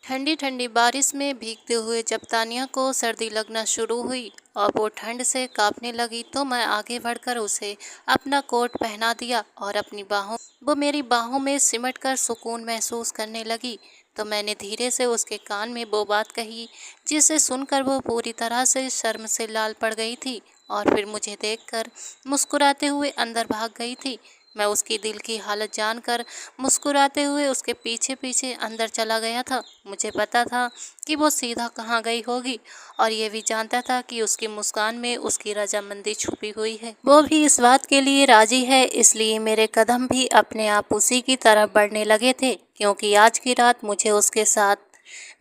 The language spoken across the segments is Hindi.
ठंडी ठंडी बारिश में भीगते हुए जब तानिया को सर्दी लगना शुरू हुई और वो ठंड से कांपने लगी तो मैं आगे बढ़कर उसे अपना कोट पहना दिया और अपनी बाहों वो मेरी बाहों में सिमट कर सुकून महसूस करने लगी। तो मैंने धीरे से उसके कान में वो बात कही जिसे सुनकर वो पूरी तरह से शर्म से लाल पड़ गई थी और फिर मुझे देखकर मुस्कुराते हुए अंदर भाग गई थी। मैं उसकी दिल की हालत जानकर मुस्कुराते हुए उसके पीछे पीछे अंदर चला गया था। मुझे पता था कि वो सीधा कहाँ गई होगी और ये भी जानता था कि उसकी मुस्कान में उसकी रजामंदी छुपी हुई है। वो भी इस बात के लिए राजी है, इसलिए मेरे कदम भी अपने आप उसी की तरफ बढ़ने लगे थे क्योंकि आज की रात मुझे उसके साथ।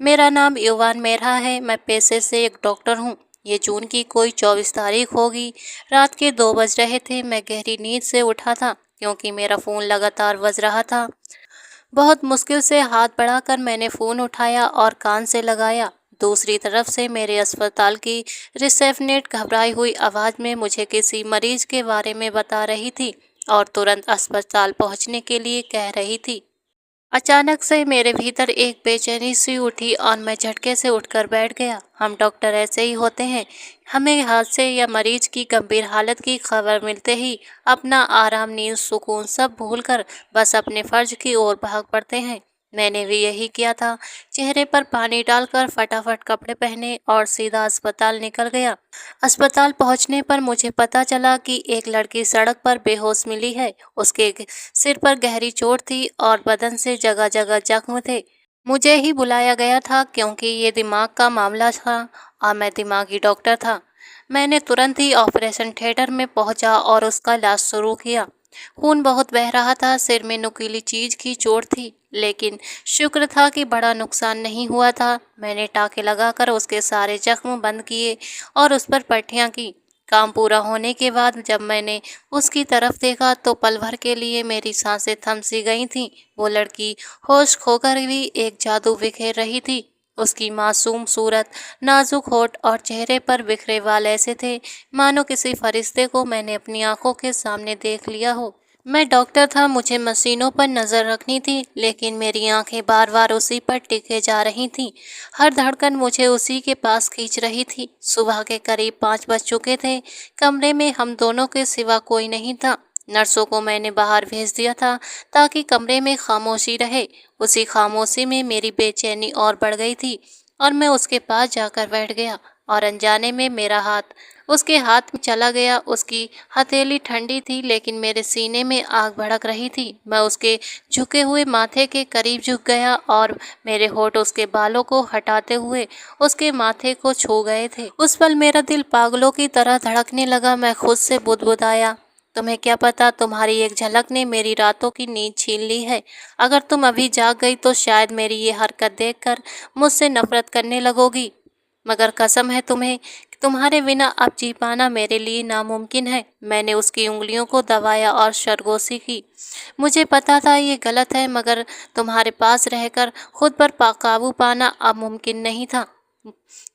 मेरा नाम युवान मेहरा है। मैं पेशे से एक डॉक्टर हूँ। ये जून की कोई 24 तारीख होगी। रात के 2 बज रहे थे। मैं गहरी नींद से उठा था क्योंकि मेरा फ़ोन लगातार बज रहा था। बहुत मुश्किल से हाथ बढ़ाकर मैंने फ़ोन उठाया और कान से लगाया। दूसरी तरफ से मेरे अस्पताल की रिसेप्शनिस्ट घबराई हुई आवाज़ में मुझे किसी मरीज के बारे में बता रही थी और तुरंत अस्पताल पहुंचने के लिए कह रही थी। अचानक से मेरे भीतर एक बेचैनी सी उठी और मैं झटके से उठकर बैठ गया। हम डॉक्टर ऐसे ही होते हैं। हमें हादसे या मरीज की गंभीर हालत की खबर मिलते ही अपना आराम, नींद, सुकून सब भूलकर बस अपने फर्ज की ओर भाग पड़ते हैं। मैंने भी यही किया था। चेहरे पर पानी डालकर फटाफट कपड़े पहने और सीधा अस्पताल निकल गया। अस्पताल पहुंचने पर मुझे पता चला कि एक लड़की सड़क पर बेहोश मिली है। उसके सिर पर गहरी चोट थी और बदन से जगह जगह जख्म थे। मुझे ही बुलाया गया था क्योंकि ये दिमाग का मामला था और मैं दिमागी डॉक्टर था। मैंने तुरंत ही ऑपरेशन थिएटर में पहुंचा और उसका इलाज शुरू किया। खून बहुत बह रहा था। सिर में नुकीली चीज की चोट थी, लेकिन शुक्र था कि बड़ा नुकसान नहीं हुआ था। मैंने टाँके लगाकर उसके सारे जख्म बंद किए और उस पर पट्टियाँ की। काम पूरा होने के बाद जब मैंने उसकी तरफ देखा तो पल भर के लिए मेरी सांसें थम सी गई थीं। वो लड़की होश खोकर भी एक जादू बिखेर रही थी। उसकी मासूम सूरत, नाजुक होठ और चेहरे पर बिखरे बाल ऐसे थे मानो किसी फरिश्ते को मैंने अपनी आंखों के सामने देख लिया हो। मैं डॉक्टर था, मुझे मशीनों पर नज़र रखनी थी, लेकिन मेरी आंखें बार बार उसी पर टिके जा रही थीं। हर धड़कन मुझे उसी के पास खींच रही थी। सुबह के करीब 5 बज चुके थे। कमरे में हम दोनों के सिवा कोई नहीं था। नर्सों को मैंने बाहर भेज दिया था ताकि कमरे में खामोशी रहे। उसी खामोशी में मेरी बेचैनी और बढ़ गई थी और मैं उसके पास जाकर बैठ गया और अनजाने में मेरा हाथ उसके हाथ में चला गया। उसकी हथेली ठंडी थी लेकिन मेरे सीने में आग भड़क रही थी। मैं उसके झुके हुए माथे के करीब झुक गया और मेरे होठ उसके बालों को हटाते हुए उसके माथे को छू गए थे। उस पल मेरा दिल पागलों की तरह धड़कने लगा। मैं खुद से बुदबुदाया, तुम्हें क्या पता, तुम्हारी एक झलक ने मेरी रातों की नींद छीन ली है। अगर तुम अभी जाग गई तो शायद मेरी ये हरकत देखकर मुझसे नफरत करने लगोगी, मगर कसम है तुम्हें कि तुम्हारे बिना अब जी पाना मेरे लिए नामुमकिन है। मैंने उसकी उंगलियों को दबाया और सरगोशी की। मुझे पता था ये गलत है, मगर तुम्हारे पास रहकर खुद पर काबू पाना अब मुमकिन नहीं था।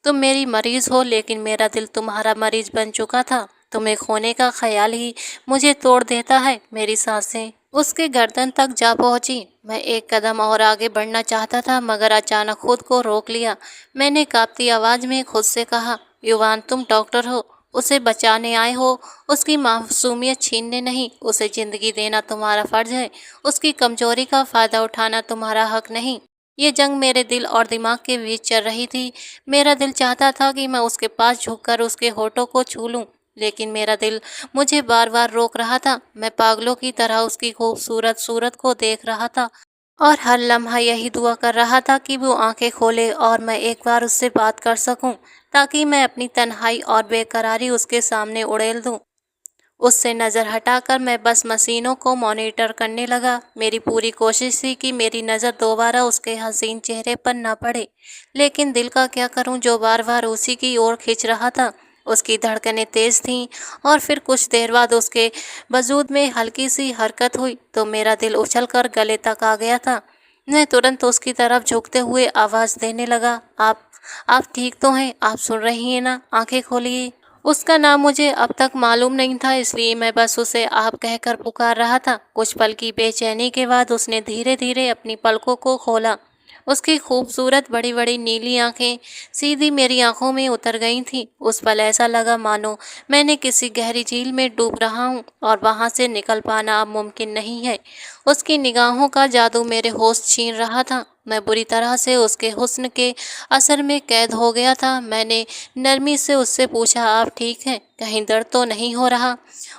तुम मेरी मरीज हो, लेकिन मेरा दिल तुम्हारा मरीज बन चुका था। तुम्हें खोने का ख्याल ही मुझे तोड़ देता है। मेरी सांसें उसके गर्दन तक जा पहुंची। मैं एक कदम और आगे बढ़ना चाहता था, मगर अचानक खुद को रोक लिया। मैंने कांपती आवाज में खुद से कहा, युवान, तुम डॉक्टर हो, उसे बचाने आए हो, उसकी मासूमियत छीनने नहीं। उसे जिंदगी देना तुम्हारा फर्ज है। उसकी कमजोरी का फायदा उठाना तुम्हारा हक नहीं। ये जंग मेरे दिल और दिमाग के बीच चल रही थी। मेरा दिल चाहता था कि मैं उसके पास झुककर उसके होठों को छू लूं, लेकिन मेरा दिल मुझे बार बार रोक रहा था। मैं पागलों की तरह उसकी खूबसूरत सूरत को देख रहा था और हर लम्हा यही दुआ कर रहा था कि वो आंखें खोले और मैं एक बार उससे बात कर सकूं, ताकि मैं अपनी तन्हाई और बेकरारी उसके सामने उड़ेल दूं। उससे नज़र हटाकर मैं बस मशीनों को मॉनिटर करने लगा। मेरी पूरी कोशिश थी कि मेरी नज़र दोबारा उसके हसीन चेहरे पर न पड़े, लेकिन दिल का क्या करूं जो बार बार उसी की ओर खींच रहा था। उसकी धड़कनें तेज थीं और फिर कुछ देर बाद उसके वजूद में हल्की सी हरकत हुई तो मेरा दिल उछलकर गले तक आ गया था। मैं तुरंत उसकी तरफ झुकते हुए आवाज़ देने लगा, आप ठीक तो हैं? आप सुन रही हैं ना? आंखें खोलिए। उसका नाम मुझे अब तक मालूम नहीं था, इसलिए मैं बस उसे आप कहकर पुकार रहा था। कुछ पल की बेचैनी के बाद उसने धीरे धीरे अपनी पलकों को खोला। उसकी खूबसूरत बड़ी बड़ी नीली आंखें सीधी मेरी आंखों में उतर गई थीं। उस पल ऐसा लगा मानो मैंने किसी गहरी झील में डूब रहा हूँ और वहां से निकल पाना अब मुमकिन नहीं है। उसकी निगाहों का जादू मेरे होश छीन रहा था। मैं बुरी तरह से उसके हुस्न के असर में कैद हो गया था। मैंने नरमी से उससे पूछा, आप ठीक हैं? कहीं दर्द तो नहीं हो रहा?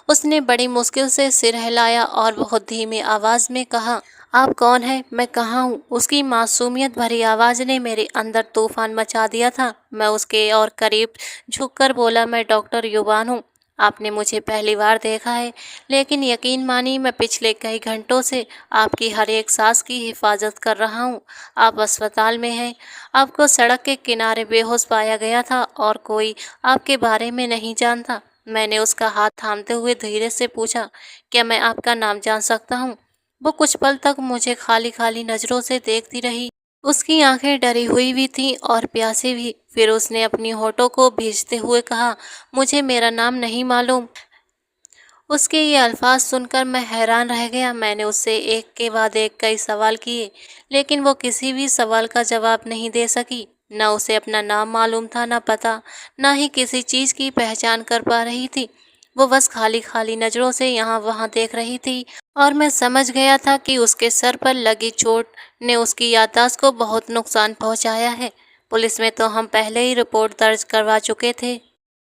उसने बड़ी मुश्किल से सिर हिलाया और बहुत धीमी आवाज में कहा, आप कौन हैं? मैं कहाँ हूँ? उसकी मासूमियत भरी आवाज ने मेरे अंदर तूफान मचा दिया था। मैं उसके और करीब झुककर बोला, मैं डॉक्टर युवान हूँ। आपने मुझे पहली बार देखा है, लेकिन यकीन मानिए मैं पिछले कई घंटों से आपकी हर एक सांस की हिफाजत कर रहा हूँ। आप अस्पताल में हैं। आपको सड़क के किनारे बेहोश पाया गया था और कोई आपके बारे में नहीं जानता। मैंने उसका हाथ थामते हुए धीरे से पूछा, क्या मैं आपका नाम जान सकता हूँ? वो कुछ पल तक मुझे खाली खाली नजरों से देखती रही। उसकी आंखें डरी हुई भी थीं और प्यासी भी। फिर उसने अपनी होठों को भींचते हुए कहा, मुझे मेरा नाम नहीं मालूम। उसके ये अल्फाज सुनकर मैं हैरान रह गया। मैंने उससे एक के बाद एक कई सवाल किए, लेकिन वो किसी भी सवाल का जवाब नहीं दे सकी। न उसे अपना नाम मालूम था, न पता, न ही किसी चीज की पहचान कर पा रही थी। वो बस खाली खाली नजरों से यहाँ वहाँ देख रही थी और मैं समझ गया था कि उसके सर पर लगी चोट ने उसकी याददाश्त को बहुत नुकसान पहुंचाया है। पुलिस में तो हम पहले ही रिपोर्ट दर्ज करवा चुके थे,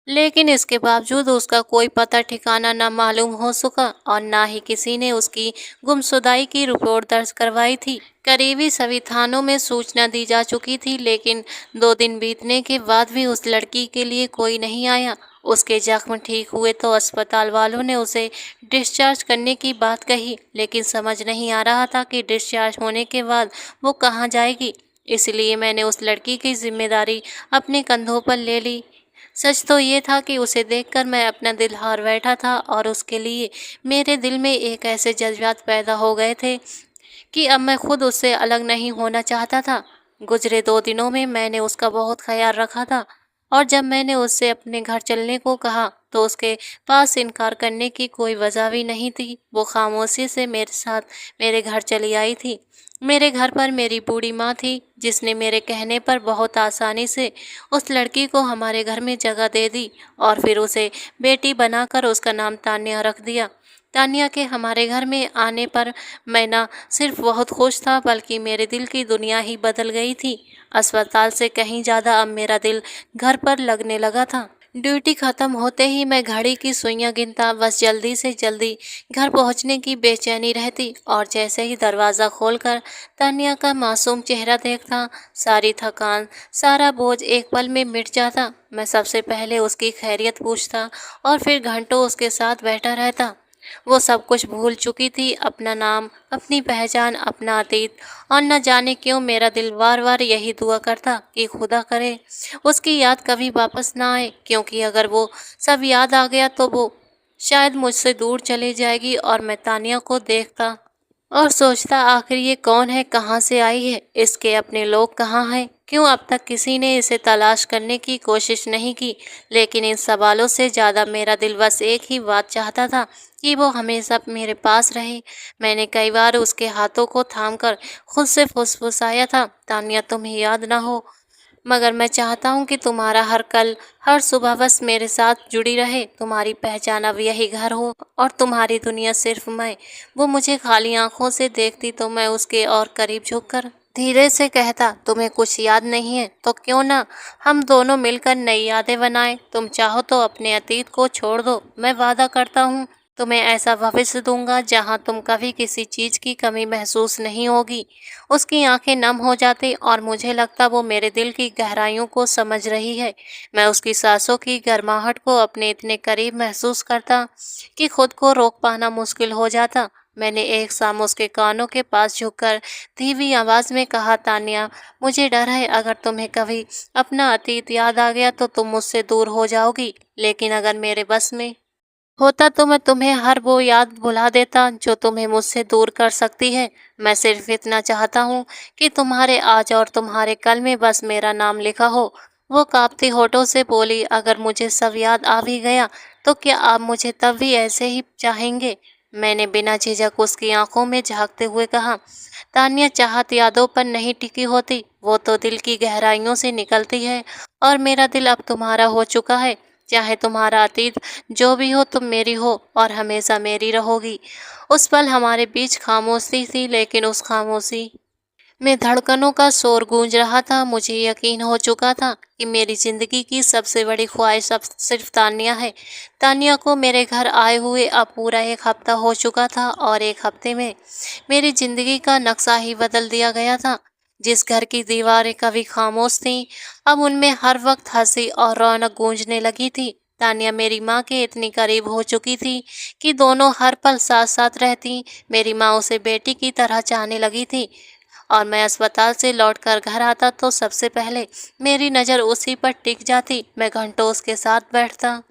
लेकिन इसके बावजूद उसका कोई पता ठिकाना न मालूम हो सका और न ही किसी ने उसकी गुमशुदाई की रिपोर्ट दर्ज करवाई थी। करीबी सभी थानों में सूचना दी जा चुकी थी, लेकिन 2 दिन बीतने के बाद भी उस लड़की के लिए कोई नहीं आया। उसके जख्म ठीक हुए तो अस्पताल वालों ने उसे डिस्चार्ज करने की बात कही, लेकिन समझ नहीं आ रहा था कि डिस्चार्ज होने के बाद वो कहाँ जाएगी। इसलिए मैंने उस लड़की की जिम्मेदारी अपने कंधों पर ले ली। सच तो ये था कि उसे देखकर मैं अपना दिल हार बैठा था और उसके लिए मेरे दिल में एक ऐसे जज्बात पैदा हो गए थे कि अब मैं खुद उससे अलग नहीं होना चाहता था। गुजरे 2 दिनों में मैंने उसका बहुत ख्याल रखा था और जब मैंने उससे अपने घर चलने को कहा तो उसके पास इनकार करने की कोई वजह भी नहीं थी। वो खामोशी से मेरे साथ मेरे घर चली आई थी। मेरे घर पर मेरी बूढ़ी माँ थी, जिसने मेरे कहने पर बहुत आसानी से उस लड़की को हमारे घर में जगह दे दी और फिर उसे बेटी बनाकर उसका नाम तान्या रख दिया। तान्या के हमारे घर में आने पर मैं न सिर्फ बहुत खुश था, बल्कि मेरे दिल की दुनिया ही बदल गई थी। अस्पताल से कहीं ज़्यादा अब मेरा दिल घर पर लगने लगा था। ड्यूटी खत्म होते ही मैं घड़ी की सुइयां गिनता, बस जल्दी से जल्दी घर पहुंचने की बेचैनी रहती और जैसे ही दरवाज़ा खोलकर तान्या का मासूम चेहरा देखता, सारी थकान, सारा बोझ एक पल में मिट जाता। मैं सबसे पहले उसकी खैरियत पूछता और फिर घंटों उसके साथ बैठा रहता। वो सब कुछ भूल चुकी थी, अपना नाम, अपनी पहचान, अपना अतीत, और न जाने क्यों मेरा दिल बार बार यही दुआ करता कि खुदा करे उसकी याद कभी वापस ना आए, क्योंकि अगर वो सब याद आ गया तो वो शायद मुझसे दूर चली जाएगी और मैं तानिया को देखता और सोचता, आखिर ये कौन है, कहाँ से आई है, इसके अपने लोग कहाँ हैं, क्यों अब तक किसी ने इसे तलाश करने की कोशिश नहीं की। लेकिन इन सवालों से ज़्यादा मेरा दिल बस एक ही बात चाहता था कि वो हमेशा मेरे पास रहे। मैंने कई बार उसके हाथों को थामकर खुद से फुसफुसाया था, तानिया तुम्हें याद ना हो, मगर मैं चाहता हूँ कि तुम्हारा हर कल, हर सुबह बस मेरे साथ जुड़ी रहे। तुम्हारी पहचान अब यही घर हो और तुम्हारी दुनिया सिर्फ मैं। वो मुझे खाली आंखों से देखती तो मैं उसके और करीब झुककर धीरे से कहता, तुम्हें कुछ याद नहीं है तो क्यों ना हम दोनों मिलकर नई यादें बनाएं। तुम चाहो तो अपने अतीत को छोड़ दो, मैं वादा करता हूँ तुम्हें ऐसा भविष्य दूंगा जहां तुम कभी किसी चीज की कमी महसूस नहीं होगी। उसकी आंखें नम हो जाती और मुझे लगता वो मेरे दिल की गहराइयों को समझ रही है। मैं उसकी सांसों की गर्माहट को अपने इतने करीब महसूस करता कि खुद को रोक पाना मुश्किल हो जाता। मैंने एक शाम उसके कानों के पास झुककर धीमी आवाज में कहा, तान्या, मुझे डर है अगर तुम्हें कभी अपना अतीत याद आ गया तो तुम मुझसे दूर हो जाओगी, लेकिन अगर मेरे बस में होता तो मैं तुम्हें हर वो याद भुला देता जो तुम्हें मुझसे दूर कर सकती है। मैं सिर्फ इतना चाहता हूँ कि तुम्हारे आज और तुम्हारे कल में बस मेरा नाम लिखा हो। वो कांपती होठों से बोली, अगर मुझे सब याद आ भी गया तो क्या आप मुझे तब भी ऐसे ही चाहेंगे? मैंने बिना झिझक उसकी आंखों में झांकते हुए कहा। तान्या, चाहत यादों पर नहीं टिकी होती, वो तो दिल की गहराइयों से निकलती है और मेरा दिल अब तुम्हारा हो चुका है। चाहे तुम्हारा अतीत जो भी हो, तुम मेरी हो और हमेशा मेरी रहोगी। उस पल हमारे बीच खामोशी थी, लेकिन उस खामोशी में धड़कनों का शोर गूंज रहा था। मुझे यकीन हो चुका था कि मेरी जिंदगी की सबसे बड़ी ख्वाहिश अब सिर्फ तान्या है। तान्या को मेरे घर आए हुए अब पूरा एक हफ्ता हो चुका था और एक हफ्ते में मेरी जिंदगी का नक्शा ही बदल दिया गया था। जिस घर की दीवारें कभी खामोश थीं, अब उनमें हर वक्त हंसी और रौनक गूंजने लगी थी। तान्या मेरी माँ के इतनी करीब हो चुकी थी कि दोनों हर पल साथ साथ रहती। मेरी माँ उसे बेटी की तरह चाहने लगी थी और मैं अस्पताल से लौटकर घर आता तो सबसे पहले मेरी नज़र उसी पर टिक जाती। मैं घंटों उसके साथ बैठता,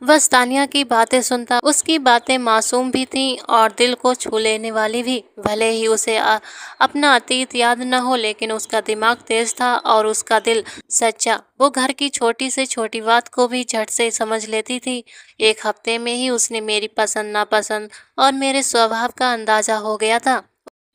बस तान्या की बातें सुनता। उसकी बातें मासूम भी थीं और दिल को छू लेने वाली भी। भले ही उसे अपना अतीत याद न हो, लेकिन उसका दिमाग तेज था और उसका दिल सच्चा। वो घर की छोटी से छोटी बात को भी झट से समझ लेती थी। एक हफ्ते में ही उसने मेरी पसंद नापसंद और मेरे स्वभाव का अंदाजा हो गया था।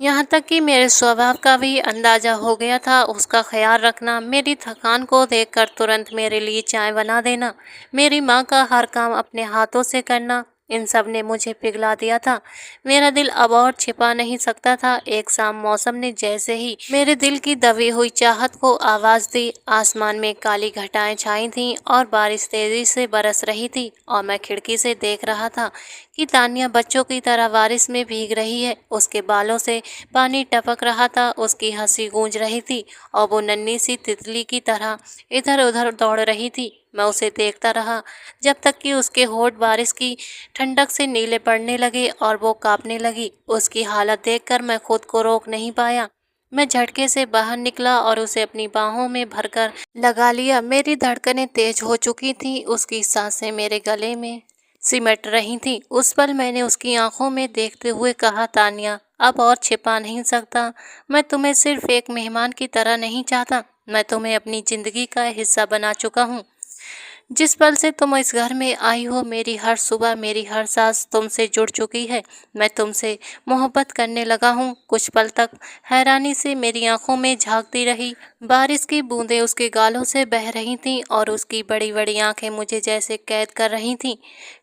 यहाँ तक कि मेरे स्वभाव का भी अंदाजा हो गया था। उसका ख्याल रखना, मेरी थकान को देखकर तुरंत मेरे लिए चाय बना देना, मेरी माँ का हर काम अपने हाथों से करना, इन सब ने मुझे पिघला दिया था। मेरा दिल अब और छिपा नहीं सकता था। एक शाम मौसम ने जैसे ही मेरे दिल की दबी हुई चाहत को आवाज़ दी। आसमान में काली घटाएं छाई थीं और बारिश तेजी से बरस रही थी और मैं खिड़की से देख रहा था कि तान्या बच्चों की तरह बारिश में भीग रही है। उसके बालों से पानी टपक रहा था, उसकी हंसी गूंज रही थी और वो नन्ही सी तितली की तरह इधर उधर दौड़ रही थी। मैं उसे देखता रहा जब तक कि उसके होठ बारिश की ठंडक से नीले पड़ने लगे और वो कांपने लगी। उसकी हालत देखकर मैं खुद को रोक नहीं पाया। मैं झटके से बाहर निकला और उसे अपनी बाहों में भरकर लगा लिया। मेरी धड़कनें तेज हो चुकी थीं, उसकी सांसें मेरे गले में सिमट रही थी। उस पल मैंने उसकी आंखों में देखते हुए कहा, तान्या, अब और छिपा नहीं सकता। मैं तुम्हें सिर्फ एक मेहमान की तरह नहीं चाहता, मैं तुम्हें अपनी जिंदगी का हिस्सा बना चुका हूँ। जिस पल से तुम इस घर में आई हो, मेरी हर सुबह, मेरी हर सांस तुमसे जुड़ चुकी है। मैं तुमसे मोहब्बत करने लगा हूँ। कुछ पल तक हैरानी से मेरी आंखों में झांकती रही। बारिश की बूंदें उसके गालों से बह रही थीं और उसकी बड़ी बड़ी आंखें मुझे जैसे कैद कर रही थीं।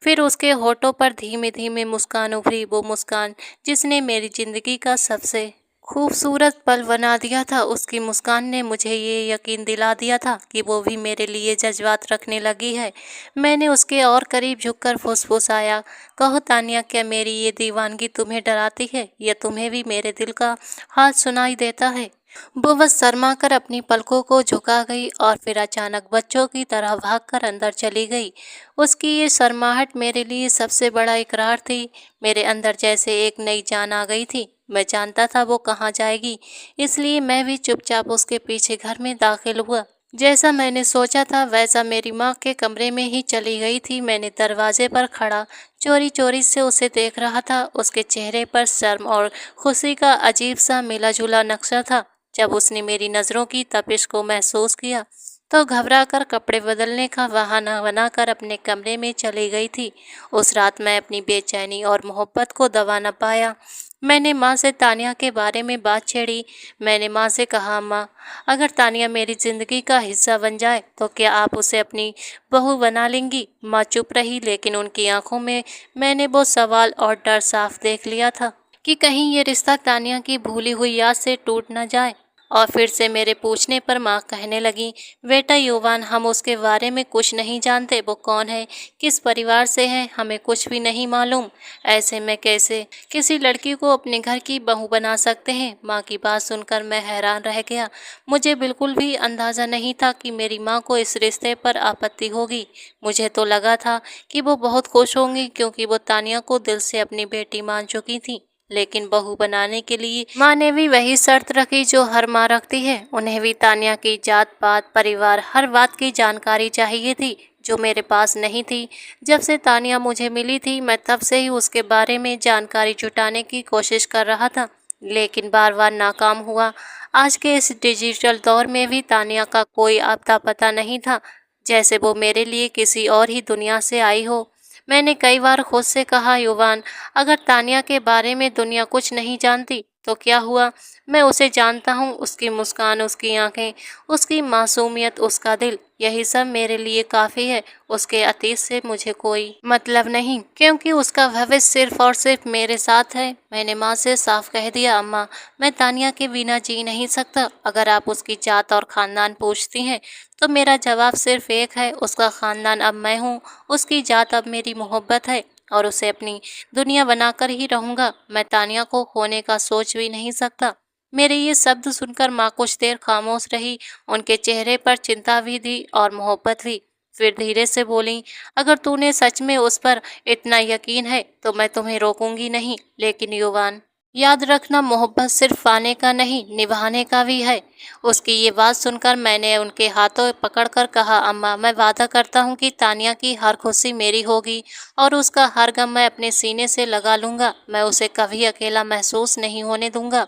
फिर उसके होठों पर धीमे धीमे मुस्कान उभरी, वो मुस्कान जिसने मेरी जिंदगी का सबसे खूबसूरत पल बना दिया था। उसकी मुस्कान ने मुझे ये यकीन दिला दिया था कि वो भी मेरे लिए जज्बात रखने लगी है। मैंने उसके और करीब झुककर फुसफुसाया, कहो तान्या, क्या मेरी ये दीवानगी तुम्हें डराती है या तुम्हें भी मेरे दिल का हाल सुनाई देता है? वो बस शर्मा कर अपनी पलकों को झुका गई और फिर अचानक बच्चों की तरह भागकर अंदर चली गई। उसकी ये शर्माहट मेरे लिए सबसे बड़ा इकरार थी। मेरे अंदर जैसे एक नई जान आ गई थी। मैं जानता था वो कहाँ जाएगी, इसलिए मैं भी चुपचाप उसके पीछे घर में दाखिल हुआ। जैसा मैंने सोचा था वैसा मेरी माँ के कमरे में ही चली गई थी। मैंने दरवाजे पर खड़ा चोरी चोरी से उसे देख रहा था। उसके चेहरे पर शर्म और खुशी का अजीब सा मिला जुला नक्शा था। जब उसने मेरी नज़रों की तपिश को महसूस किया तो घबराकर कपड़े बदलने का बहाना बनाकर अपने कमरे में चली गई थी। उस रात मैं अपनी बेचैनी और मोहब्बत को दबा न पाया। मैंने माँ से तान्या के बारे में बात छेड़ी। मैंने माँ से कहा, माँ, अगर तान्या मेरी ज़िंदगी का हिस्सा बन जाए तो क्या आप उसे अपनी बहू बना लेंगी? माँ चुप रही, लेकिन उनकी आंखों में मैंने वो सवाल और डर साफ देख लिया था कि कहीं ये रिश्ता तान्या की भूली हुई याद से टूट न जाए। और फिर से मेरे पूछने पर माँ कहने लगी, बेटा युवान, हम उसके बारे में कुछ नहीं जानते। वो कौन है, किस परिवार से है, हमें कुछ भी नहीं मालूम। ऐसे में कैसे किसी लड़की को अपने घर की बहू बना सकते हैं? माँ की बात सुनकर मैं हैरान रह गया। मुझे बिल्कुल भी अंदाज़ा नहीं था कि मेरी माँ को इस रिश्ते पर आपत्ति होगी। मुझे तो लगा था कि वो बहुत खुश होंगी, क्योंकि वो तान्या को दिल से अपनी बेटी मान चुकी थी। लेकिन बहू बनाने के लिए माँ ने भी वही शर्त रखी जो हर माँ रखती है। उन्हें भी तान्या की जात पात, परिवार, हर बात की जानकारी चाहिए थी, जो मेरे पास नहीं थी। जब से तान्या मुझे मिली थी, मैं तब से ही उसके बारे में जानकारी जुटाने की कोशिश कर रहा था, लेकिन बार बार नाकाम हुआ। आज के इस डिजिटल दौर में भी तान्या का कोई अता पता नहीं था, जैसे वो मेरे लिए किसी और ही दुनिया से आई हो। मैंने कई बार खुद से कहा, युवान, अगर तानिया के बारे में दुनिया कुछ नहीं जानती तो क्या हुआ? मैं उसे जानता हूँ, उसकी मुस्कान, उसकी आंखें, उसकी मासूमियत, उसका दिल, यही सब मेरे लिए काफ़ी है। उसके अतीत से मुझे कोई मतलब नहीं, क्योंकि उसका भविष्य सिर्फ और सिर्फ मेरे साथ है। मैंने माँ से साफ कह दिया, अम्मा, मैं तानिया के बिना जी नहीं सकता। अगर आप उसकी जात और ख़ानदान पूछती हैं तो मेरा जवाब सिर्फ एक है, उसका ख़ानदान अब मैं हूँ, उसकी जात अब मेरी मोहब्बत है, और उसे अपनी दुनिया बनाकर ही रहूँगा। मैं तानिया को खोने का सोच भी नहीं सकता। मेरे ये शब्द सुनकर माँ कुछ देर खामोश रही। उनके चेहरे पर चिंता भी थी और मोहब्बत भी। फिर धीरे से बोली, अगर तूने सच में उस पर इतना यकीन है तो मैं तुम्हें रोकूंगी नहीं, लेकिन युवान, याद रखना, मोहब्बत सिर्फ पाने का नहीं, निभाने का भी है। उसकी ये बात सुनकर मैंने उनके हाथों पकड़कर कहा, अम्मा, मैं वादा करता हूँ कि तानिया की हर खुशी मेरी होगी और उसका हर गम मैं अपने सीने से लगा लूंगा। मैं उसे कभी अकेला महसूस नहीं होने दूंगा।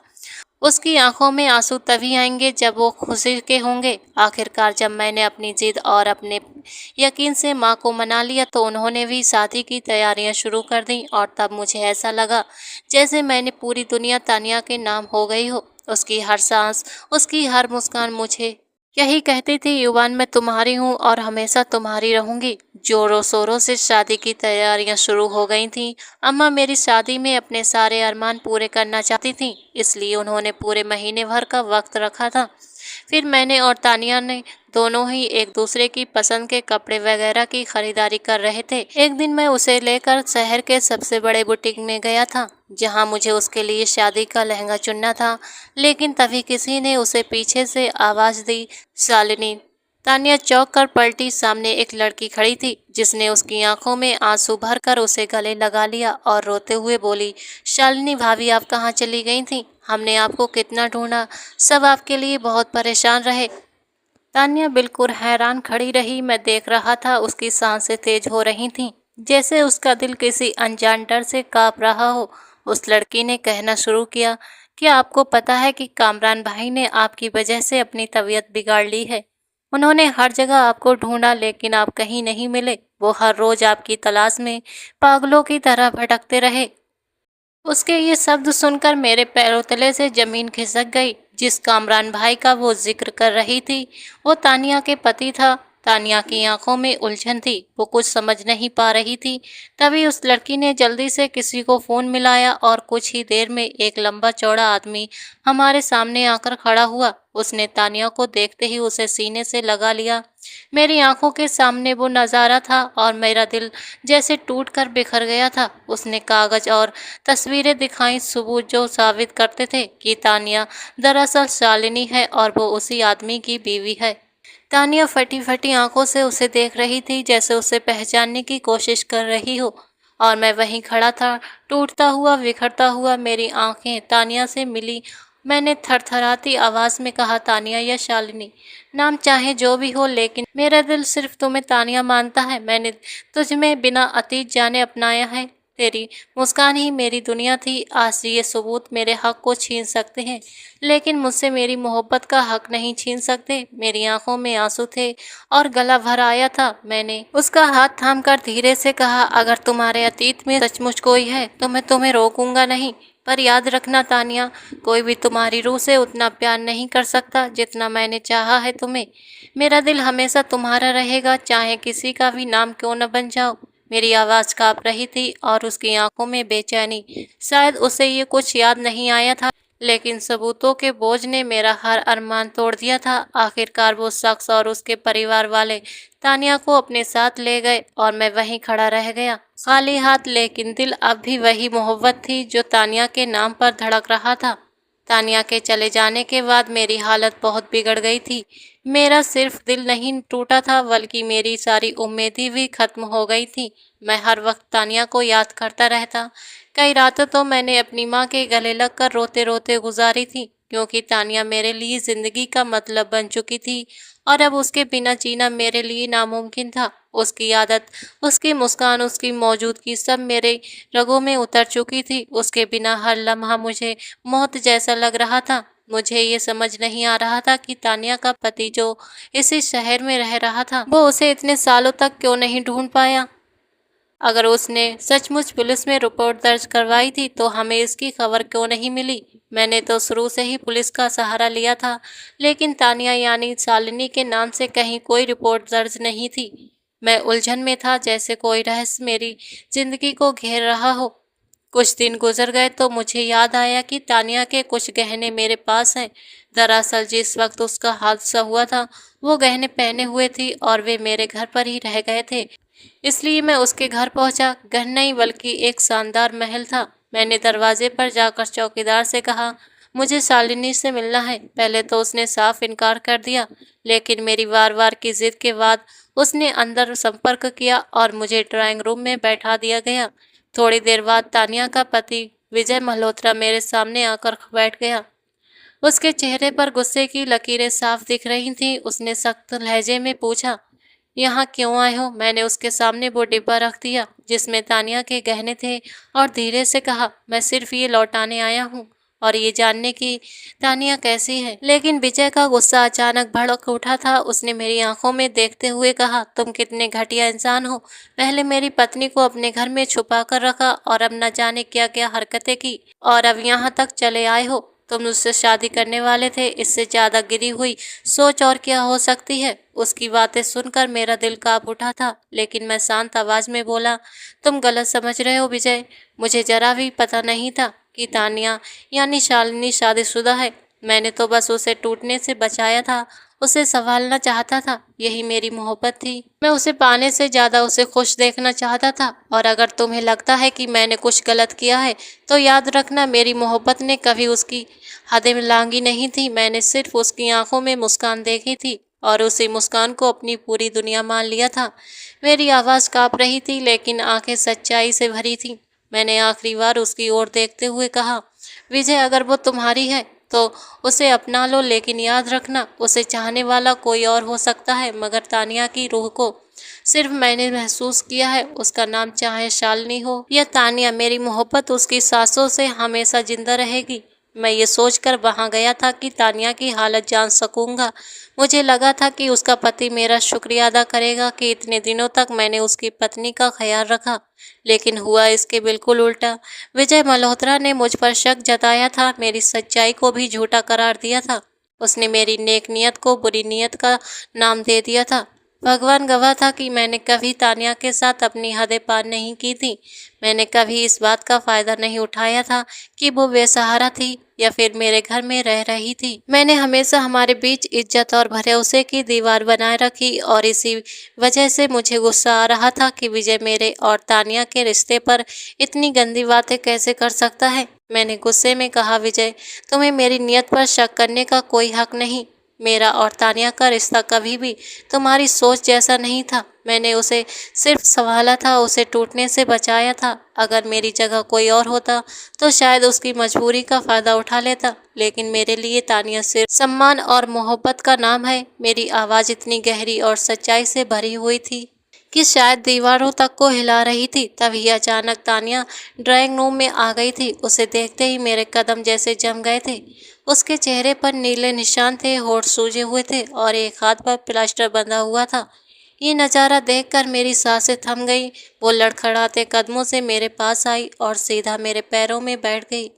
उसकी आंखों में आंसू तभी आएंगे जब वो खुशी के होंगे। आखिरकार जब मैंने अपनी जिद और अपने यकीन से माँ को मना लिया तो उन्होंने भी शादी की तैयारियां शुरू कर दी, और तब मुझे ऐसा लगा जैसे मैंने पूरी दुनिया तानिया के नाम हो गई हो। उसकी हर सांस, उसकी हर मुस्कान मुझे यही कहती थी, युवान, मैं तुम्हारी हूँ और हमेशा तुम्हारी रहूंगी। जोरों शोरों से शादी की तैयारियां शुरू हो गई थीं। अम्मा मेरी शादी में अपने सारे अरमान पूरे करना चाहती थीं, इसलिए उन्होंने पूरे महीने भर का वक्त रखा था। फिर मैंने और तानिया ने दोनों ही एक दूसरे की पसंद के कपड़े वगैरह की खरीदारी कर रहे थे। एक दिन मैं उसे लेकर शहर के सबसे बड़े बुटीक में गया था, जहां मुझे उसके लिए शादी का लहंगा चुनना था। लेकिन तभी किसी ने उसे पीछे से आवाज दी, शालिनी। तानिया चौंक कर पलटी। सामने एक लड़की खड़ी थी जिसने उसकी आंखों में आंसू भरकर उसे गले लगा लिया और रोते हुए बोली, शालिनी भाभी, आप कहाँ चली गई थी? हमने आपको कितना ढूंढा, सब आपके लिए बहुत परेशान रहे। तान्या बिल्कुल हैरान खड़ी रही। मैं देख रहा था उसकी सांसें तेज हो रही थीं, जैसे उसका दिल किसी अनजान डर से कांप रहा हो। उस लड़की ने कहना शुरू किया, क्या आपको पता है कि कामरान भाई ने आपकी वजह से अपनी तबीयत बिगाड़ ली है? उन्होंने हर जगह आपको ढूंढा लेकिन आप कहीं नहीं मिले। वो हर रोज आपकी तलाश में पागलों की तरह भटकते रहे। उसके ये शब्द सुनकर मेरे पैरों तले से जमीन खिसक गई। जिस कामरान भाई का वो जिक्र कर रही थी वो तानिया के पति था। तानिया की आंखों में उलझन थी, वो कुछ समझ नहीं पा रही थी। तभी उस लड़की ने जल्दी से किसी को फोन मिलाया और कुछ ही देर में एक लंबा चौड़ा आदमी हमारे सामने आकर खड़ा हुआ। उसने तानिया को देखते ही उसे सीने से लगा लिया। मेरी आंखों के सामने वो नजारा था और मेरा दिल जैसे टूट कर बिखर गया था। उसने कागज और तस्वीरें दिखाई, सबूत जो साबित करते थे कि तानिया दरअसल शालिनी है और वो उसी आदमी की बीवी है। तानिया फटी फटी आंखों से उसे देख रही थी, जैसे उसे पहचानने की कोशिश कर रही हो। और मैं वहीं खड़ा था, टूटता हुआ, बिखरता हुआ। मेरी आंखें तानिया से मिली। मैंने थरथराती आवाज में कहा, तानिया या शालिनी, नाम चाहे जो भी हो, लेकिन मेरा दिल सिर्फ तुम्हें तानिया मानता है। मैंने तुझ में बिना अतीत जाने अपनाया है। तेरी मुस्कान ही मेरी दुनिया थी। आज ये सबूत मेरे हक को छीन सकते हैं, लेकिन मुझसे मेरी मोहब्बत का हक नहीं छीन सकते। मेरी आंखों में आंसू थे और गला भर आया था। मैंने उसका हाथ थामकर धीरे से कहा, अगर तुम्हारे अतीत में सचमुच कोई है तो मैं तुम्हें रोकूंगा नहीं, पर याद रखना तानिया, कोई भी तुम्हारी रूह से उतना प्यार नहीं कर सकता जितना मैंने चाहा है तुम्हें। मेरा दिल हमेशा तुम्हारा रहेगा, चाहे किसी का भी नाम क्यों न बन जाओ। मेरी आवाज कांप रही थी और उसकी आंखों में बेचैनी। शायद उसे ये कुछ याद नहीं आया था, लेकिन सबूतों के बोझ ने मेरा हर अरमान तोड़ दिया था। आखिरकार वो शख्स और उसके परिवार वाले तानिया को अपने साथ ले गए और मैं वहीं खड़ा रह गया, खाली हाथ, लेकिन दिल अब भी वही मोहब्बत थी जो तानिया के नाम पर धड़क रहा था। तानिया के चले जाने के बाद मेरी हालत बहुत बिगड़ गई थी। मेरा सिर्फ दिल नहीं टूटा था, बल्कि मेरी सारी उम्मीदें भी खत्म हो गई थी। मैं हर वक्त तानिया को याद करता रहता। कई रातें तो मैंने अपनी माँ के गले लगकर रोते रोते गुजारी थी, क्योंकि तानिया मेरे लिए जिंदगी का मतलब बन चुकी थी और अब उसके बिना जीना मेरे लिए नामुमकिन था। उसकी आदत, उसकी मुस्कान, उसकी मौजूदगी सब मेरे रगों में उतर चुकी थी। उसके बिना हर लम्हा मुझे मौत जैसा लग रहा था। मुझे ये समझ नहीं आ रहा था कि तानिया का पति जो इसी शहर में रह रहा था, वो उसे इतने सालों तक क्यों नहीं ढूंढ पाया। अगर उसने सचमुच पुलिस में रिपोर्ट दर्ज करवाई थी तो हमें इसकी खबर क्यों नहीं मिली? मैंने तो शुरू से ही पुलिस का सहारा लिया था, लेकिन तानिया यानी शालिनी के नाम से कहीं कोई रिपोर्ट दर्ज नहीं थी। मैं उलझन में था, जैसे कोई रहस्य मेरी जिंदगी को घेर रहा हो। कुछ दिन गुजर गए तो मुझे याद आया कि तानिया के कुछ गहने मेरे पास हैं। दरअसल जिस वक्त उसका हादसा हुआ था, वो गहने पहने हुए थी और वे मेरे घर पर ही रह गए थे। इसलिए मैं उसके घर पहुंचा। घर नहीं बल्कि एक शानदार महल था। मैंने दरवाजे पर जाकर चौकीदार से कहा, मुझे शालिनी से मिलना है। पहले तो उसने साफ इनकार कर दिया, लेकिन मेरी बार बार की जिद के बाद उसने अंदर संपर्क किया और मुझे ड्राइंग रूम में बैठा दिया गया। थोड़ी देर बाद तानिया का पति विजय मल्होत्रा मेरे सामने आकर बैठ गया। उसके चेहरे पर गुस्से की लकीरें साफ दिख रही थीं। उसने सख्त लहजे में पूछा, यहाँ क्यों आए हो? मैंने उसके सामने वो डिब्बा रख दिया जिसमें तानिया के गहने थे और धीरे से कहा, मैं सिर्फ ये लौटाने आया हूँ और ये जानने की तानिया कैसी है। लेकिन विजय का गुस्सा अचानक भड़क उठा था। उसने मेरी आंखों में देखते हुए कहा, तुम कितने घटिया इंसान हो। पहले मेरी पत्नी को अपने घर में छुपा कर रखा और अब न जाने क्या क्या हरकतें की, और अब यहाँ तक चले आए हो। तुम मुझसे शादी करने वाले थे, इससे ज्यादा गिरी हुई सोच और क्या हो सकती है? उसकी बातें सुनकर मेरा दिल कांप उठा था, लेकिन मैं शांत आवाज में बोला, तुम गलत समझ रहे हो विजय। मुझे जरा भी पता नहीं था कि तानिया यानी शालिनी शादीशुदा है। मैंने तो बस उसे टूटने से बचाया था, उसे संभालना चाहता था। यही मेरी मोहब्बत थी। मैं उसे पाने से ज्यादा उसे खुश देखना चाहता था। और अगर तुम्हें लगता है कि मैंने कुछ गलत किया है, तो याद रखना, मेरी मोहब्बत ने कभी उसकी हदें लांघी नहीं थी। मैंने सिर्फ उसकी आंखों में मुस्कान देखी थी और उसी मुस्कान को अपनी पूरी दुनिया मान लिया था। मेरी आवाज़ काँप रही थी, लेकिन आंखें सच्चाई से भरी थीं। मैंने आखिरी बार उसकी ओर देखते हुए कहा, विजय, अगर वो तुम्हारी है तो उसे अपना लो, लेकिन याद रखना, उसे चाहने वाला कोई और हो सकता है, मगर तानिया की रूह को सिर्फ मैंने महसूस किया है। उसका नाम चाहे शालिनी हो या तानिया, मेरी मोहब्बत उसकी सांसों से हमेशा जिंदा रहेगी। मैं ये सोचकर वहां गया था कि तानिया की हालत जान सकूंगा। मुझे लगा था कि उसका पति मेरा शुक्रिया अदा करेगा कि इतने दिनों तक मैंने उसकी पत्नी का ख्याल रखा, लेकिन हुआ इसके बिल्कुल उल्टा। विजय मल्होत्रा ने मुझ पर शक जताया था, मेरी सच्चाई को भी झूठा करार दिया था। उसने मेरी नेक नियत को बुरी नियत का नाम दे दिया था। भगवान गवाह था कि मैंने कभी तानिया के साथ अपनी हदें पार नहीं की थी। मैंने कभी इस बात का फायदा नहीं उठाया था कि वो बेसहारा थी या फिर मेरे घर में रह रही थी। मैंने हमेशा हमारे बीच इज्जत और भरोसे की दीवार बनाए रखी, और इसी वजह से मुझे गुस्सा आ रहा था कि विजय मेरे और तानिया के रिश्ते पर इतनी गंदी बातें कैसे कर सकता है। मैंने गुस्से में कहा, विजय, तुम्हें मेरी नियत पर शक करने का कोई हक नहीं। मेरा और तानिया का रिश्ता कभी भी तुम्हारी सोच जैसा नहीं था। मैंने उसे सिर्फ संभाला था, उसे टूटने से बचाया था। अगर मेरी जगह कोई और होता तो शायद उसकी मजबूरी का फायदा उठा लेता, लेकिन मेरे लिए तानिया सिर्फ सम्मान और मोहब्बत का नाम है। मेरी आवाज़ इतनी गहरी और सच्चाई से भरी हुई थी कि शायद दीवारों तक को हिला रही थी। तभी अचानक तानिया ड्राइंग रूम में आ गई थी। उसे देखते ही मेरे कदम जैसे जम गए थे। उसके चेहरे पर नीले निशान थे, होठ सूजे हुए थे और एक हाथ पर प्लास्टर बंधा हुआ था। ये नज़ारा देखकर मेरी सांसें थम गई। वो लड़खड़ाते कदमों से मेरे पास आई और सीधा मेरे पैरों में बैठ गई।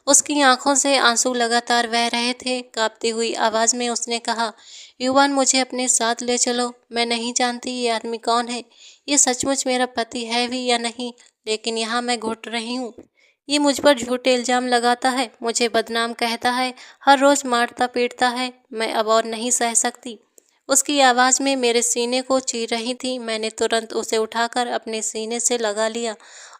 उसकी आंखों से आंसू लगातार बह रहे थे। कांपती हुई आवाज़ में उसने कहा, युवान, मुझे अपने साथ ले चलो। मैं नहीं जानती ये आदमी कौन है, ये सचमुच मेरा पति है भी या नहीं, लेकिन यहाँ मैं घुट रही हूँ। ये मुझ पर झूठे इल्जाम लगाता है, मुझे बदनाम कहता है, हर रोज़ मारता पीटता है। मैं अब और नहीं सह सकती। उसकी आवाज़ में मेरे सीने को चीर रही थी। मैंने तुरंत उसे उठाकर अपने सीने से लगा लिया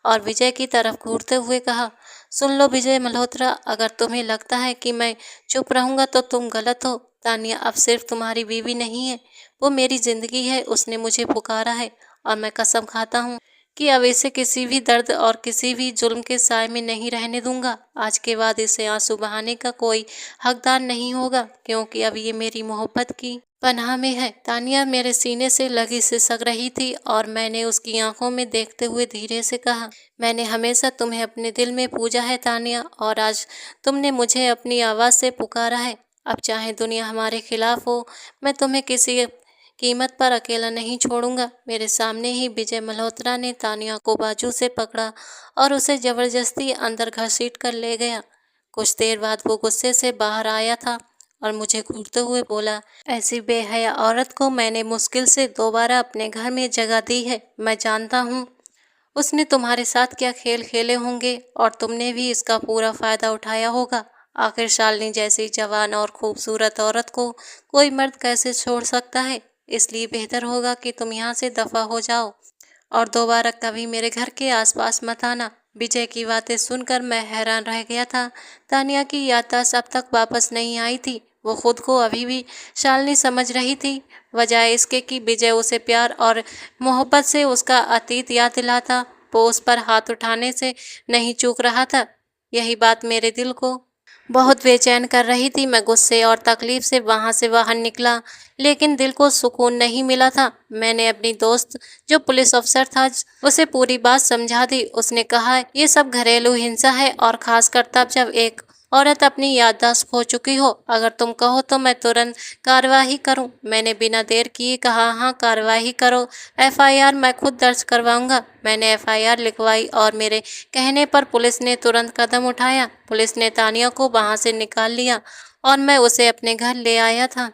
और विजय की तरफ घूरते हुए कहा, सुन लो विजय मल्होत्रा, अगर तुम्हें लगता है कि मैं चुप रहूँगा तो तुम गलत हो। तानिया अब सिर्फ तुम्हारी बीवी नहीं है, वो मेरी जिंदगी है। उसने मुझे पुकारा है और मैं कसम खाता हूँ कि अब इसे किसी भी दर्द और किसी भी जुल्म के साए में नहीं रहने दूंगा। आज के बाद इसे आंसू बहाने का कोई हकदार नहीं होगा, क्योंकि अब ये मेरी मोहब्बत की पनाह में है। तानिया मेरे सीने से लगी सिसक रही थी और मैंने उसकी आंखों में देखते हुए धीरे से कहा, मैंने हमेशा तुम्हें अपने दिल में पूजा है तानिया, और आज तुमने मुझे अपनी आवाज़ से पुकारा है। अब चाहे दुनिया हमारे खिलाफ हो, मैं तुम्हें किसी कीमत पर अकेला नहीं छोड़ूंगा। मेरे सामने ही विजय मल्होत्रा ने तानिया को बाजू से पकड़ा और उसे जबरदस्ती अंदर घसीट कर ले गया। कुछ देर बाद वो गुस्से से बाहर आया था और मुझे घूरते हुए बोला, ऐसी बेहया औरत को मैंने मुश्किल से दोबारा अपने घर में जगह दी है। मैं जानता हूँ उसने तुम्हारे साथ क्या खेल खेले होंगे और तुमने भी इसका पूरा फायदा उठाया होगा। आखिर शालिनी जैसी जवान और खूबसूरत औरत को कोई मर्द कैसे छोड़ सकता है। इसलिए बेहतर होगा कि तुम यहाँ से दफा हो जाओ और दोबारा कभी मेरे घर के आसपास मत आना। विजय की बातें सुनकर मैं हैरान रह गया था। तानिया की याददाश्त अब तक वापस नहीं आई थी। वो खुद को अभी भी शालिनी समझ रही थी, वजह इसके कि विजय उसे प्यार और मोहब्बत से उसका अतीत याद दिलाता। वो उस पर हाथ उठाने से नहीं चूक रहा था। यही बात मेरे दिल को बहुत बेचैन कर रही थी। मैं गुस्से और तकलीफ से वहां से बाहर निकला, लेकिन दिल को सुकून नहीं मिला था। मैंने अपनी दोस्त जो पुलिस अफसर था उसे पूरी बात समझा दी। उसने कहा, ये सब घरेलू हिंसा है और खासकर तब जब एक औरत अपनी याददाश्त खो चुकी हो। अगर तुम कहो तो मैं तुरंत कार्रवाई करूं। मैंने बिना देर किए कहा, हाँ कार्रवाई करो। एफआईआर मैं खुद दर्ज करवाऊंगा। मैंने एफआईआर लिखवाई और मेरे कहने पर पुलिस ने तुरंत कदम उठाया। पुलिस ने तानिया को वहां से निकाल लिया और मैं उसे अपने घर ले आया था।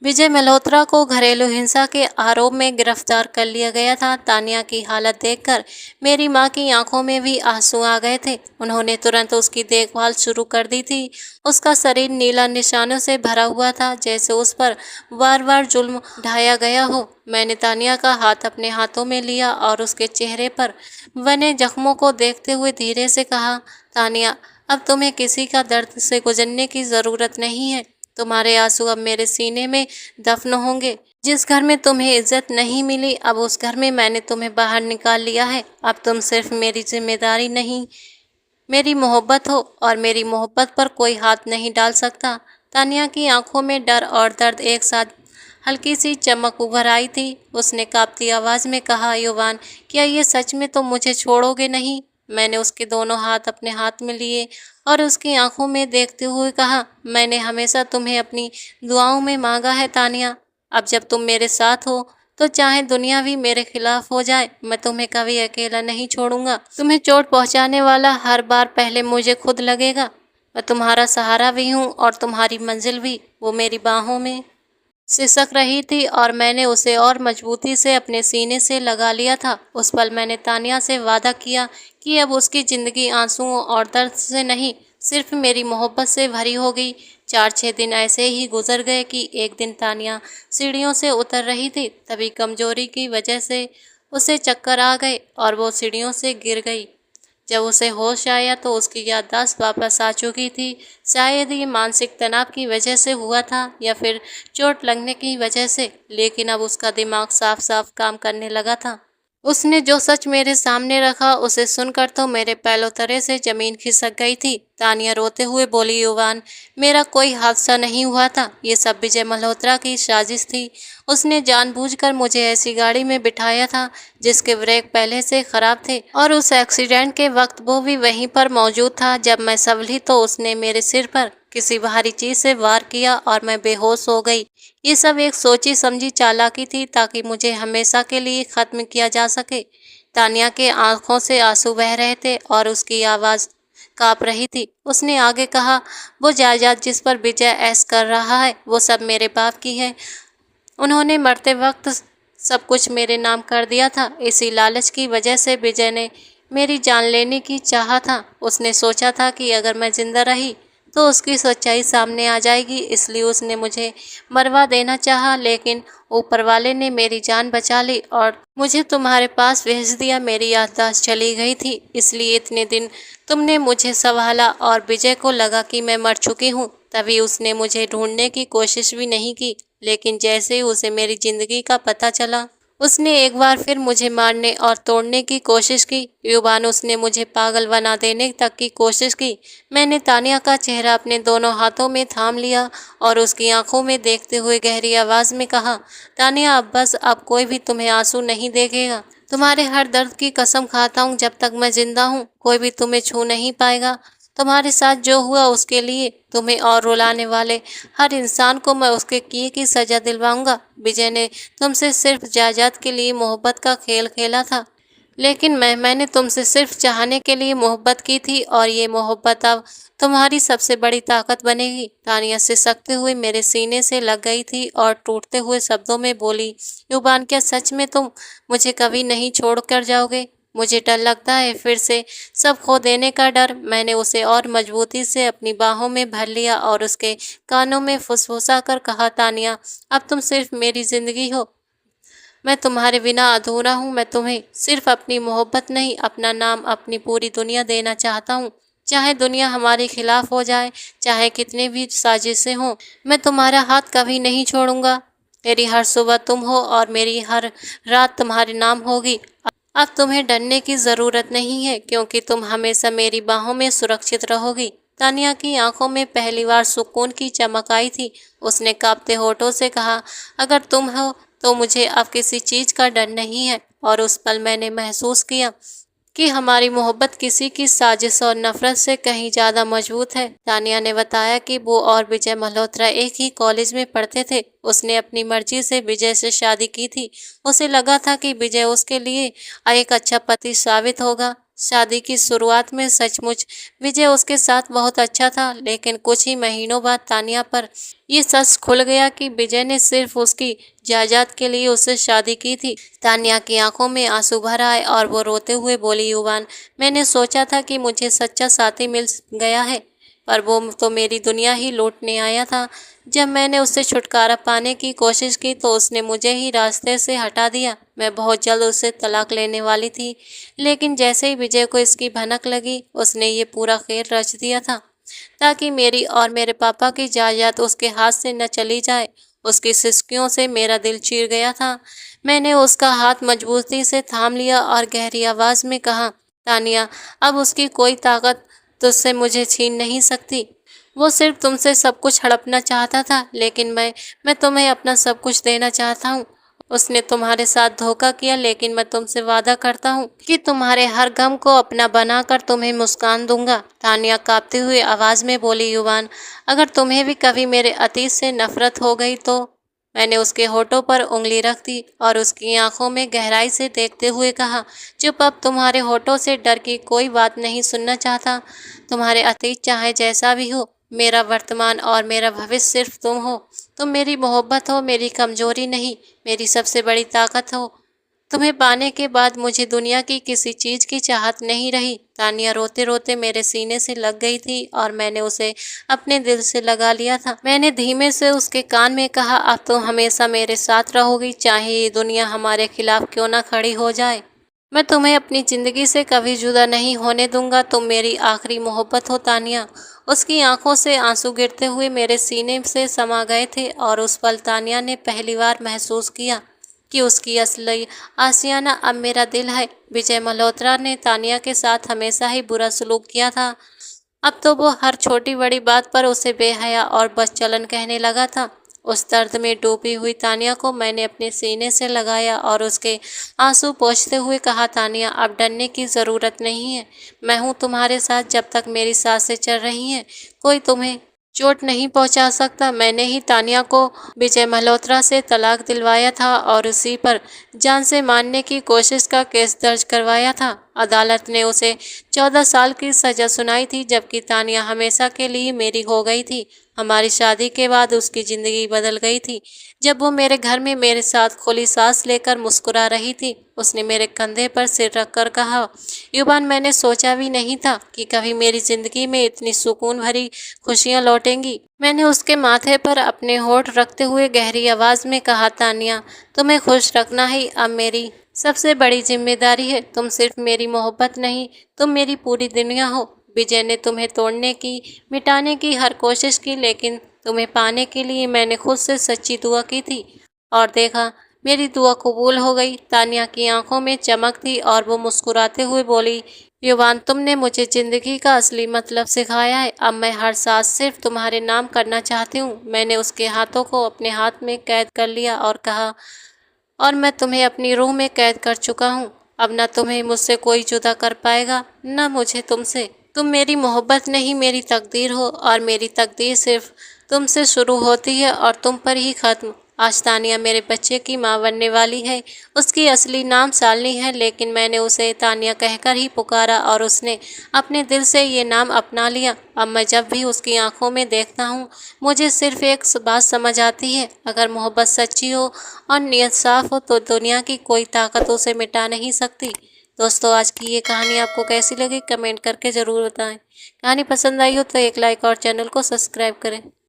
विजय मल्होत्रा को घरेलू हिंसा के आरोप में गिरफ्तार कर लिया गया था। तानिया की हालत देखकर मेरी माँ की आंखों में भी आंसू आ गए थे। उन्होंने तुरंत उसकी देखभाल शुरू कर दी थी। उसका शरीर नीला निशानों से भरा हुआ था, जैसे उस पर बार बार जुल्म ढाया गया हो। मैंने तानिया का हाथ अपने हाथों में लिया और उसके चेहरे पर बने जख्मों को देखते हुए धीरे से कहा, तानिया अब तुम्हें किसी का दर्द से गुजरने की ज़रूरत नहीं है। तुम्हारे आंसू अब मेरे सीने में दफन होंगे। जिस घर में तुम्हें इज्जत नहीं मिली, अब उस घर में मैंने तुम्हें बाहर निकाल लिया है। अब तुम सिर्फ मेरी जिम्मेदारी नहीं, मेरी मोहब्बत हो और मेरी मोहब्बत पर कोई हाथ नहीं डाल सकता। तानिया की आंखों में डर और दर्द एक साथ हल्की सी चमक उभर आई थी। उसने कांपती आवाज में कहा, युवान क्या ये सच में तुम मुझे छोड़ोगे नहीं? मैंने उसके दोनों हाथ अपने हाथ में लिए और उसकी आंखों में देखते हुए कहा, मैंने हमेशा तुम्हें अपनी दुआओं में मांगा है तानिया। अब जब तुम मेरे साथ हो तो चाहे दुनिया भी मेरे खिलाफ हो जाए, मैं तुम्हें कभी अकेला नहीं छोड़ूंगा। तुम्हें चोट पहुंचाने वाला हर बार पहले मुझे खुद लगेगा। मैं तुम्हारा सहारा भी हूँ और तुम्हारी मंजिल भी। वो मेरी बाहों में सिसक रही थी और मैंने उसे और मजबूती से अपने सीने से लगा लिया था। उस पल मैंने तानिया से वादा किया कि अब उसकी ज़िंदगी आंसुओं और दर्द से नहीं, सिर्फ मेरी मोहब्बत से भरी होगी। 4-6 दिन ऐसे ही गुजर गए कि एक दिन तानिया सीढ़ियों से उतर रही थी। तभी कमजोरी की वजह से उसे चक्कर आ गए और वो सीढ़ियों से गिर गई। जब उसे होश आया तो उसकी याददाश्त वापस आ चुकी थी। शायद ये मानसिक तनाव की वजह से हुआ था या फिर चोट लगने की वजह से, लेकिन अब उसका दिमाग साफ साफ काम करने लगा था। उसने जो सच मेरे सामने रखा उसे सुनकर तो मेरे पैरों तले से जमीन खिसक गई थी। तानिया रोते हुए बोली, युवान मेरा कोई हादसा नहीं हुआ था, ये सब विजय मल्होत्रा की साजिश थी। उसने जानबूझकर मुझे ऐसी गाड़ी में बिठाया था जिसके ब्रेक पहले से खराब थे और उस एक्सीडेंट के वक्त वो भी वहीं पर मौजूद था। जब मैं संभली तो उसने मेरे सिर पर किसी भारी चीज से वार किया और मैं बेहोश हो गई। ये सब एक सोची समझी चालाकी थी ताकि मुझे हमेशा के लिए खत्म किया जा सके। तानिया के आंखों से आंसू बह रहे थे और उसकी आवाज़ काँप रही थी। उसने आगे कहा, वो जायदाद जिस पर विजय ऐश कर रहा है वो सब मेरे बाप की है। उन्होंने मरते वक्त सब कुछ मेरे नाम कर दिया था। इसी लालच की वजह से विजय ने मेरी जान लेने की चाहा था। उसने सोचा था कि अगर मैं जिंदा रही तो उसकी सच्चाई सामने आ जाएगी, इसलिए उसने मुझे मरवा देना चाहा। लेकिन ऊपर वाले ने मेरी जान बचा ली और मुझे तुम्हारे पास भेज दिया। मेरी याददाश्त चली गई थी, इसलिए इतने दिन तुमने मुझे संभाला और विजय को लगा कि मैं मर चुकी हूँ। तभी उसने मुझे ढूंढने की कोशिश भी नहीं की, लेकिन जैसे ही उसे मेरी जिंदगी का पता चला उसने एक बार फिर मुझे मारने और तोड़ने की कोशिश की। युवान उसने मुझे पागल बना देने तक की कोशिश की। मैंने तानिया का चेहरा अपने दोनों हाथों में थाम लिया और उसकी आंखों में देखते हुए गहरी आवाज़ में कहा, तानिया अब बस, अब कोई भी तुम्हें आंसू नहीं देखेगा। तुम्हारे हर दर्द की कसम खाता हूँ, जब तक मैं जिंदा हूँ कोई भी तुम्हें छू नहीं पाएगा। तुम्हारे साथ जो हुआ उसके लिए तुम्हें और रुलाने वाले हर इंसान को मैं उसके किए की सजा दिलवाऊंगा। विजय ने तुमसे सिर्फ जायदाद के लिए मोहब्बत का खेल खेला था, लेकिन मैंने तुमसे सिर्फ चाहने के लिए मोहब्बत की थी, और ये मोहब्बत अब तुम्हारी सबसे बड़ी ताकत बनेगी। तानिया सिसकते हुए मेरे सीने से लग गई थी और टूटते हुए शब्दों में बोली, युबान, क्या सच में तुम मुझे कभी नहीं छोड़ कर जाओगे? मुझे डर लगता है, फिर से सब खो देने का डर। मैंने उसे और मजबूती से अपनी बाहों में भर लिया और उसके कानों में फुसफुसा कर कहा, तानिया, अब तुम सिर्फ मेरी जिंदगी हो। मैं तुम्हारे बिना अधूरा हूँ। मैं तुम्हें सिर्फ अपनी मोहब्बत नहीं, अपना नाम, अपनी पूरी दुनिया देना चाहता हूँ। चाहे दुनिया हमारे खिलाफ हो जाए, चाहे कितने भी साजिशें हों, मैं तुम्हारा हाथ कभी नहीं छोड़ूंगा। मेरी हर सुबह तुम हो और मेरी हर रात तुम्हारे नाम होगी। अब तुम्हें डरने की जरूरत नहीं है, क्योंकि तुम हमेशा मेरी बाहों में सुरक्षित रहोगी। तानिया की आंखों में पहली बार सुकून की चमक आई थी। उसने कांपते होठों से कहा, अगर तुम हो तो मुझे अब किसी चीज का डर नहीं है। और उस पल मैंने महसूस किया कि हमारी मोहब्बत किसी की साजिश और नफरत से कहीं ज्यादा मजबूत है। तानिया ने बताया कि वो और विजय मल्होत्रा एक ही कॉलेज में पढ़ते थे। उसने अपनी मर्जी से विजय से शादी की थी। उसे लगा था कि विजय उसके लिए एक अच्छा पति साबित होगा। शादी की शुरुआत में सचमुच विजय उसके साथ बहुत अच्छा था, लेकिन कुछ ही महीनों बाद तानिया पर ये सच खुल गया कि विजय ने सिर्फ उसकी जायदाद के लिए उससे शादी की थी। तानिया की आंखों में आंसू भर आए और वो रोते हुए बोली, युवान, मैंने सोचा था कि मुझे सच्चा साथी मिल गया है, पर वो तो मेरी दुनिया ही लूटने आया था। जब मैंने उससे छुटकारा पाने की कोशिश की तो उसने मुझे ही रास्ते से हटा दिया। मैं बहुत जल्द उससे तलाक लेने वाली थी, लेकिन जैसे ही विजय को इसकी भनक लगी, उसने ये पूरा खेल रच दिया था ताकि मेरी और मेरे पापा की जायदाद उसके हाथ से न चली जाए। उसकी सिसकियों से मेरा दिल चीर गया था। मैंने उसका हाथ मजबूती से थाम लिया और गहरी आवाज में कहा, तानिया, अब उसकी कोई ताकत तुझसे मुझे छीन नहीं सकती। वो सिर्फ तुमसे सब कुछ हड़पना चाहता था, लेकिन मैं तुम्हें अपना सब कुछ देना चाहता हूँ। उसने तुम्हारे साथ धोखा किया, लेकिन मैं तुमसे वादा करता हूँ कि तुम्हारे हर गम को अपना बनाकर तुम्हें मुस्कान दूंगा। तानिया कांपती हुई आवाज में बोली, युवान, अगर तुम्हें भी कभी मेरे अतीत से नफरत हो गई तो। मैंने उसके होठों पर उंगली रख दी और उसकी आंखों में गहराई से देखते हुए कहा, चुप, अब तुम्हारे होठों से डर की कोई बात नहीं सुनना चाहता। तुम्हारे अतीत चाहे जैसा भी हो, मेरा वर्तमान और मेरा भविष्य सिर्फ तुम हो। तुम मेरी मोहब्बत हो, मेरी कमजोरी नहीं, मेरी सबसे बड़ी ताकत हो। तुम्हें पाने के बाद मुझे दुनिया की किसी चीज की चाहत नहीं रही। तानिया रोते रोते मेरे सीने से लग गई थी और मैंने उसे अपने दिल से लगा लिया था। मैंने धीमे से उसके कान में कहा, अब तुम हमेशा मेरे साथ रहोगी, चाहे ये दुनिया हमारे खिलाफ क्यों ना खड़ी हो जाए। मैं तुम्हें अपनी जिंदगी से कभी जुदा नहीं होने दूंगा। तुम मेरी आखिरी मोहब्बत हो, तानिया। उसकी आंखों से आंसू गिरते हुए मेरे सीने से समा गए थे और उस पल तानिया ने पहली बार महसूस किया कि उसकी असली आशियाना अब मेरा दिल है। विजय मल्होत्रा ने तानिया के साथ हमेशा ही बुरा सलूक किया था। अब तो वो हर छोटी बड़ी बात पर उसे बेहया और बदचलन कहने लगा था। उस दर्द में डूबी हुई तानिया को मैंने अपने सीने से लगाया और उसके आंसू पोंछते हुए कहा, तानिया, अब डरने की ज़रूरत नहीं है। मैं हूँ तुम्हारे साथ जब तक मेरी सांसें चल रही हैं। कोई तुम्हें चोट नहीं पहुंचा सकता। मैंने ही तानिया को विजय मल्होत्रा से तलाक दिलवाया था और उसी पर जान से मारने की कोशिश का केस दर्ज करवाया था। अदालत ने उसे 14 साल की सजा सुनाई थी, जबकि तानिया हमेशा के लिए मेरी हो गई थी। हमारी शादी के बाद उसकी जिंदगी बदल गई थी। जब वो मेरे घर में मेरे साथ खुली सांस लेकर मुस्कुरा रही थी, उसने मेरे कंधे पर सिर रखकर कहा, युवान, मैंने सोचा भी नहीं था कि कभी मेरी जिंदगी में इतनी सुकून भरी खुशियां लौटेंगी। मैंने उसके माथे पर अपने होठ रखते हुए गहरी आवाज में कहा, तानिया, तुम्हें खुश रखना ही अब मेरी सबसे बड़ी जिम्मेदारी है। तुम सिर्फ मेरी मोहब्बत नहीं, तुम मेरी पूरी दुनिया हो। विजय ने तुम्हें तोड़ने की, मिटाने की हर कोशिश की, लेकिन तुम्हें पाने के लिए मैंने खुद से सच्ची दुआ की थी और देखा, मेरी दुआ कबूल हो गई। तानिया की आंखों में चमक थी और वो मुस्कुराते हुए बोली, युवान, तुमने मुझे जिंदगी का असली मतलब सिखाया है। अब मैं हर सांस सिर्फ तुम्हारे नाम करना चाहती हूँ। मैंने उसके हाथों को अपने हाथ में कैद कर लिया और कहा, और मैं तुम्हें अपनी रूह में कैद कर चुका हूँ। अब न तुम्हें मुझसे कोई जुदा कर पाएगा, न मुझे तुमसे। तुम मेरी मोहब्बत नहीं, मेरी तकदीर हो और मेरी तकदीर सिर्फ तुमसे शुरू होती है और तुम पर ही ख़त्म। आज तानिया मेरे बच्चे की माँ बनने वाली है। उसकी असली नाम शालिनी है, लेकिन मैंने उसे तानिया कहकर ही पुकारा और उसने अपने दिल से ये नाम अपना लिया। अब मैं जब भी उसकी आंखों में देखता हूँ, मुझे सिर्फ एक बात समझ आती है, अगर मोहब्बत सच्ची हो और नीयत साफ हो तो दुनिया की कोई ताकत उसे मिटा नहीं सकती। दोस्तों, आज की ये कहानी आपको कैसी लगी कमेंट करके ज़रूर बताएं। कहानी पसंद आई हो तो एक लाइक और चैनल को सब्सक्राइब करें।